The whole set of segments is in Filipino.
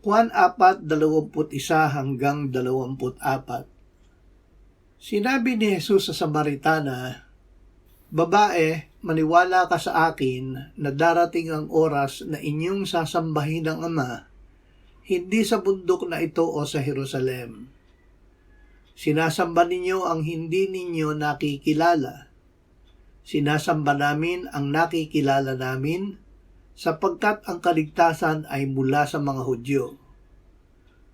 Juan 4:21-24. Sinabi ni Jesus sa Samaritana, "Babae, maniwala ka sa akin na darating ang oras na inyong sasambahin ang Ama, hindi sa bundok na ito o sa Jerusalem. Sinasamba ninyo ang hindi ninyo nakikilala. Sinasamba namin ang nakikilala namin, sapagkat ang kaligtasan ay mula sa mga Hudyo.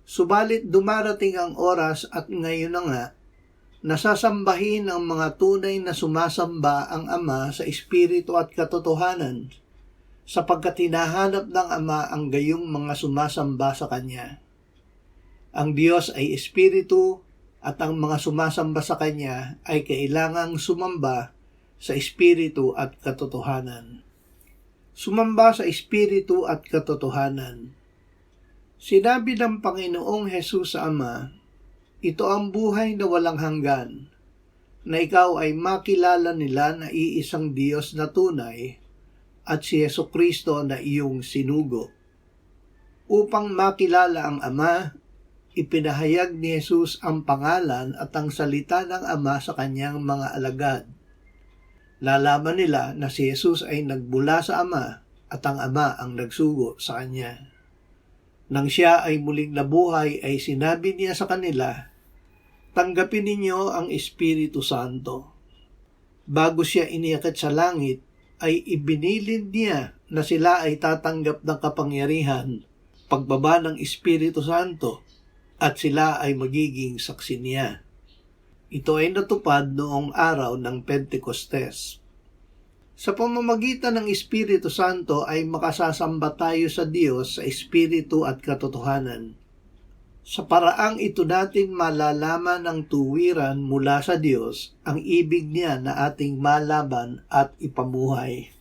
Subalit dumarating ang oras at ngayon na nga, nasasambahin ng mga tunay na sumasamba ang Ama sa Espiritu at katotohanan, sapagkat hinahanap ng Ama ang gayong mga sumasamba sa Kanya. Ang Diyos ay Espiritu at ang mga sumasamba sa Kanya ay kailangang sumamba sa Espiritu at katotohanan." Sumamba sa Espiritu at katotohanan. Sinabi ng Panginoong Hesus sa Ama, "Ito ang buhay na walang hanggan, na ikaw ay makilala nila na iisang Diyos na tunay at si Jesucristo na iyong sinugo." Upang makilala ang Ama, ipinahayag ni Jesus ang pangalan at ang salita ng Ama sa kanyang mga alagad. Lalaman nila na si Jesus ay nagmula sa Ama at ang Ama ang nagsugo sa Kanya. Nang siya ay muling nabuhay ay sinabi niya sa kanila, "Tanggapin ninyo ang Espiritu Santo." Bago siya iniakit sa langit, ay ibinilin niya na sila ay tatanggap ng kapangyarihan, pagbaba ng Espiritu Santo, at sila ay magiging saksi niya. Ito ay natupad noong araw ng Pentecostes. Sa pamamagitan ng Espiritu Santo ay makasasamba tayo sa Diyos sa Espiritu at katotohanan. Sa paraang ito natin malalaman ng tuwiran mula sa Diyos ang ibig niya na ating malaban at ipamuhay.